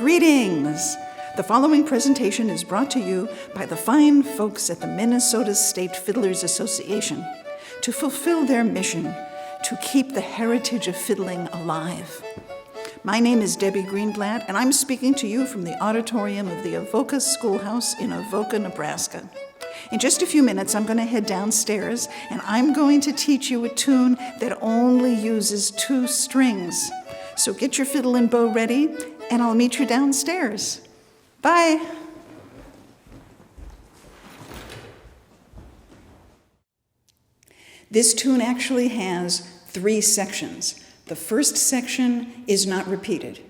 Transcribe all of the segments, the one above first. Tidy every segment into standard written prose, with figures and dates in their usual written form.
Greetings! The following presentation is brought to you by the fine folks at the Minnesota State Fiddlers Association to fulfill their mission to keep the heritage of fiddling alive. My name is Debbie Greenblatt, and I'm speaking to you from the auditorium of the Avoca Schoolhouse in Avoca, Nebraska. In just a few minutes, I'm going to head downstairs, and I'm going to teach you a tune that only uses 2 strings. So get your fiddle and bow ready, and I'll meet you downstairs. Bye. This tune actually has 3 sections. The first section is not repeated.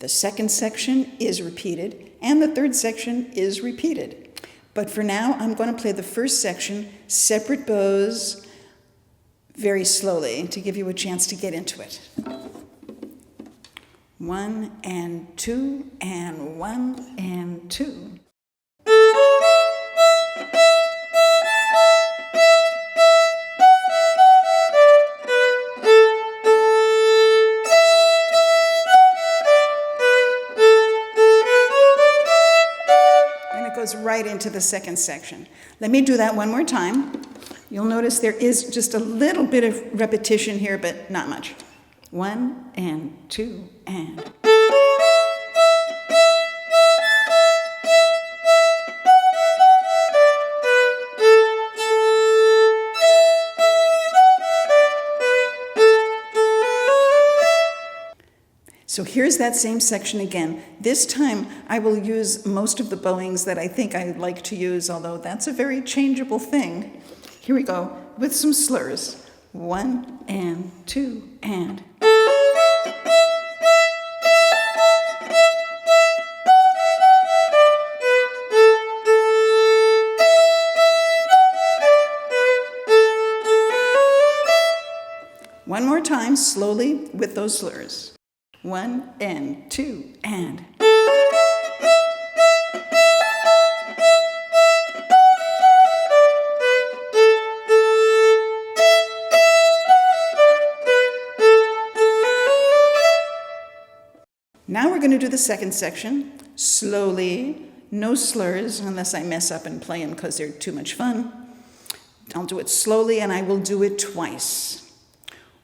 The second section is repeated, and the third section is repeated. But for now, I'm going to play the first section, separate bows, very slowly to give you a chance to get into it. 1 and 2 and 1 and 2. And it goes right into the second section. Let me do that one more time. You'll notice there is just a little bit of repetition here, but not much. 1 and 2 and. So here's that same section again. This time I will use most of the bowings that I think I like to use, although that's a very changeable thing. Here we go with some slurs. 1 and 2 and. One more time, slowly, with those slurs. 1 and 2 and. Now we're going to do the second section, slowly, no slurs, unless I mess up and play them because they're too much fun. I'll do it slowly, and I will do it twice.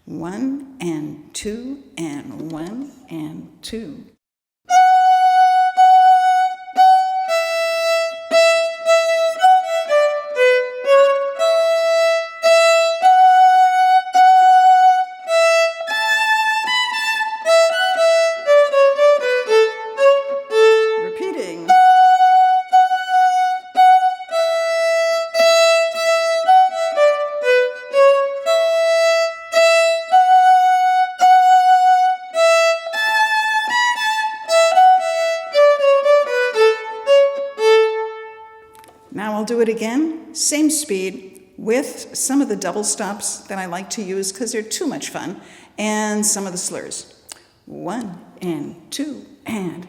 1 and 2 and 1 and 2. Repeating. Now I'll do it again, same speed, with some of the double stops that I like to use because they're too much fun, and some of the slurs. 1 and 2 and.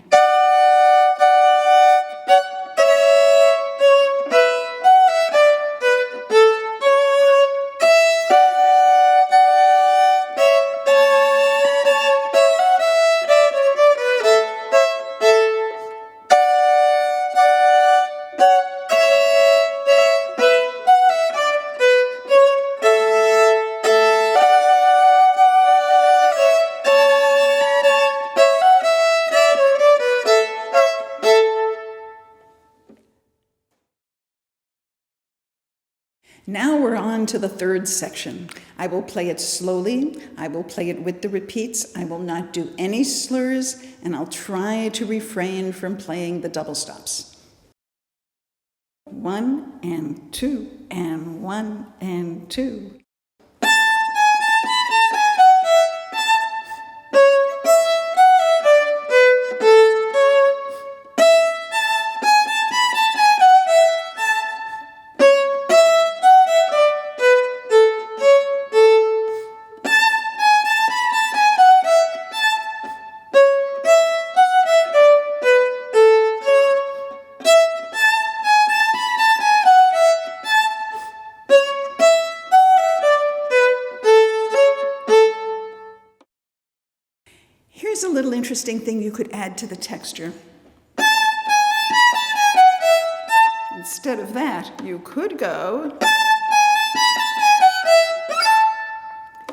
Now we're on to the third section. I will play it slowly. I will play it with the repeats. I will not do any slurs, and I'll try to refrain from playing the double stops. 1 and 2 and 1 and 2. Here's a little interesting thing you could add to the texture. instead of that, you could go.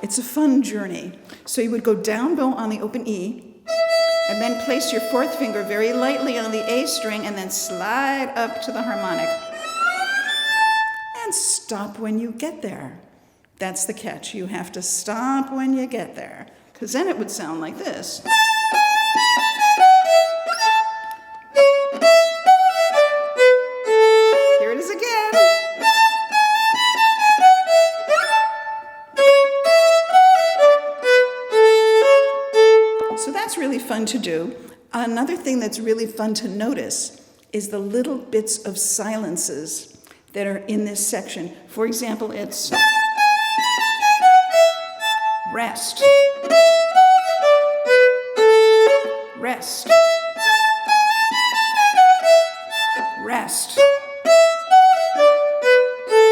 It's a fun journey. So you would go down bow on the open E, and then place your fourth finger very lightly on the A string, and then slide up to the harmonic. And stop when you get there. That's the catch. You have to stop when you get there, because then it would sound like this. Here it is again. So that's really fun to do. Another thing that's really fun to notice is the little bits of silences that are in this section. For example, it's rest, rest, rest.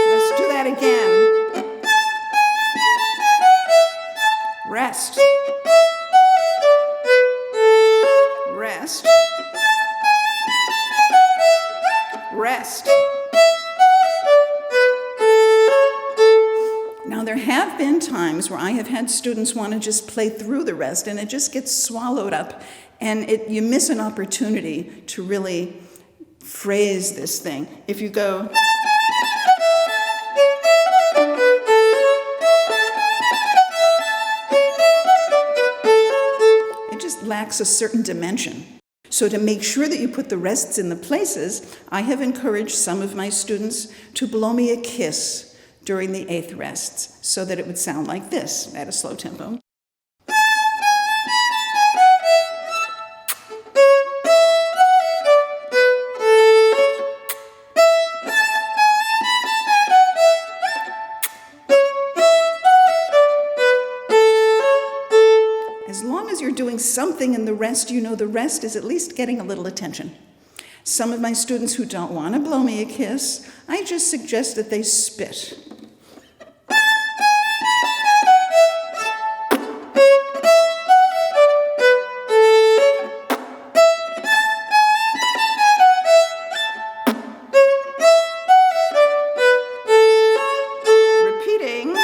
Let's do that again. Rest, rest, rest. Now, there have been times where I have had students want to just play through the rest, and it just gets swallowed up, and you miss an opportunity to really phrase this thing. If you go, it just lacks a certain dimension. So to make sure that you put the rests in the places, I have encouraged some of my students to blow me a kiss during the eighth rests, so that it would sound like this at a slow tempo. As long as you're doing something in the rest, you know the rest is at least getting a little attention. Some of my students who don't want to blow me a kiss, I just suggest that they spit. Repeating.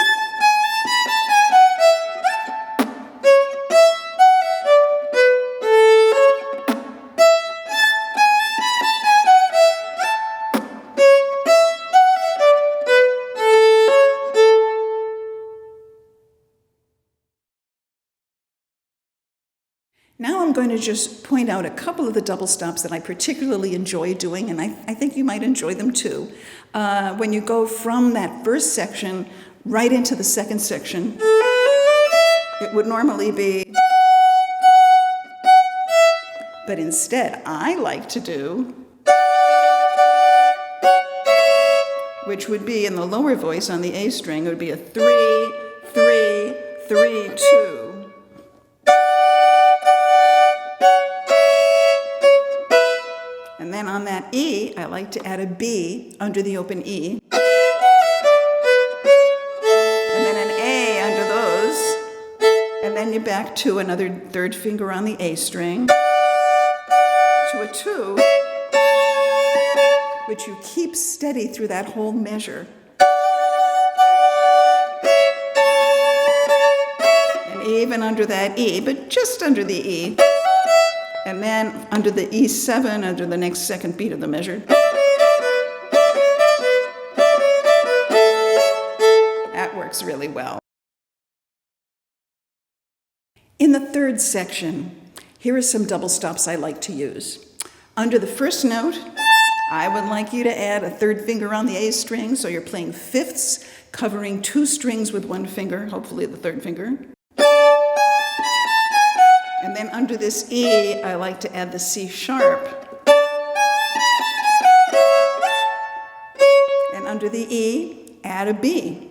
Now I'm going to just point out a couple of the double stops that I particularly enjoy doing, and I think you might enjoy them too. When you go from that first section right into the second section, it would normally be, but instead I like to do, which would be in the lower voice on the A string, it would be a 3, 3, 3, 2. And then on that E, I like to add a B under the open E. And then an A under those. And then you're back to another third finger on the A string. To a 2, which you keep steady through that whole measure. And even under that E, but just under the E. And then under the E7, under the next second beat of the measure. That works really well. In the third section, here are some double stops I like to use. Under the first note, I would like you to add a third finger on the A string, so you're playing fifths, covering 2 strings with 1 finger, hopefully the third finger. And then under this E, I like to add the C sharp. And under the E, add a B.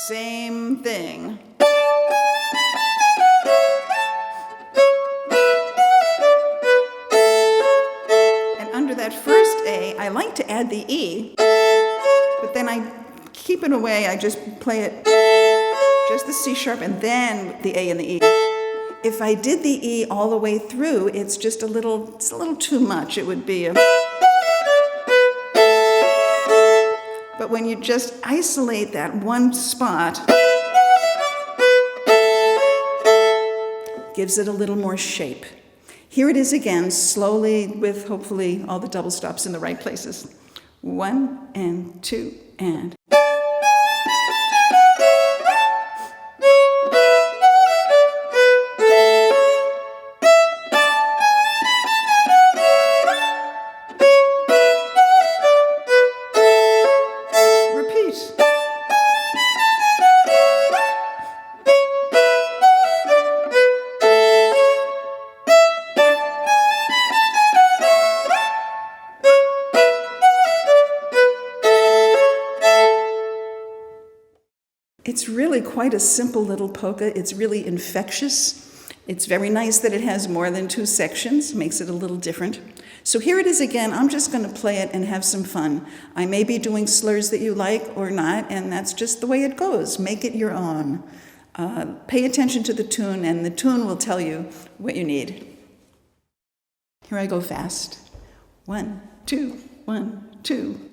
Same thing. And under that first A, I like to add the E, but then I keep it away. I just play it, just the C sharp and then the A and the E. If I did the E all the way through, it's a little too much. It would be a... But when you just isolate that one spot, gives it a little more shape. Here it is again, slowly, with hopefully all the double stops in the right places. 1 and 2 and... It's really quite a simple little polka. It's really infectious. It's very nice that it has more than 2 sections, makes it a little different. So here it is again. I'm just going to play it and have some fun. I may be doing slurs that you like or not, and that's just the way it goes. Make it your own. Pay attention to the tune, and the tune will tell you what you need. Here I go fast. 1, 2, 1, 2.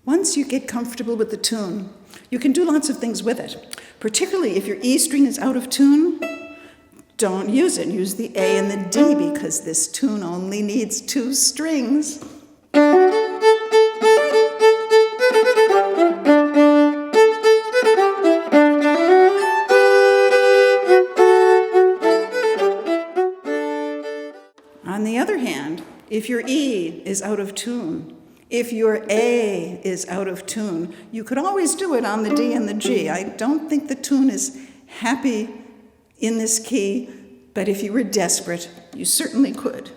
Once you get comfortable with the tune, you can do lots of things with it. Particularly if your E string is out of tune, don't use it. Use the A and the D because this tune only needs 2 strings. On the other hand, if your E is out of tune, if your A is out of tune, you could always do it on the D and the G. I don't think the tune is happy in this key, but if you were desperate, you certainly could.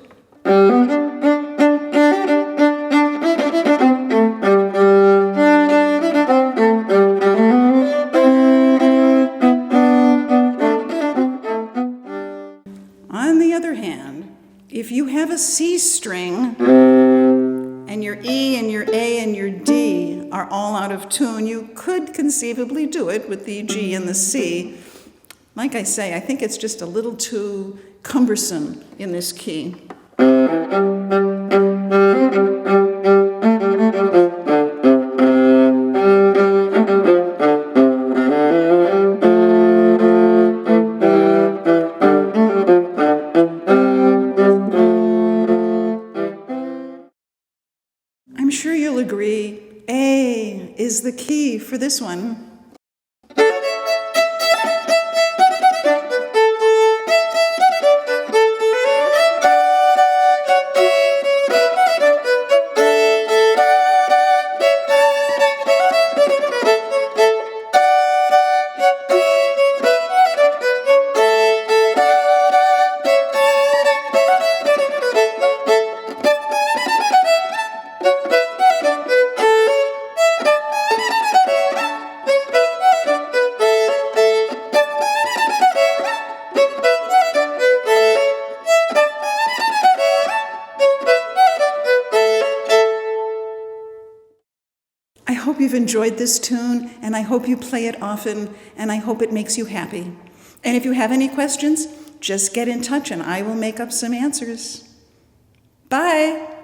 On the other hand, if you have a C string, and your E and your A and your D are all out of tune, you could conceivably do it with the G and the C. Like I say, I think it's just a little too cumbersome in this key. I'm sure you'll agree, A is the key for this one. I hope you've enjoyed this tune, and I hope you play it often, and I hope it makes you happy. And if you have any questions, just get in touch and I will make up some answers. Bye!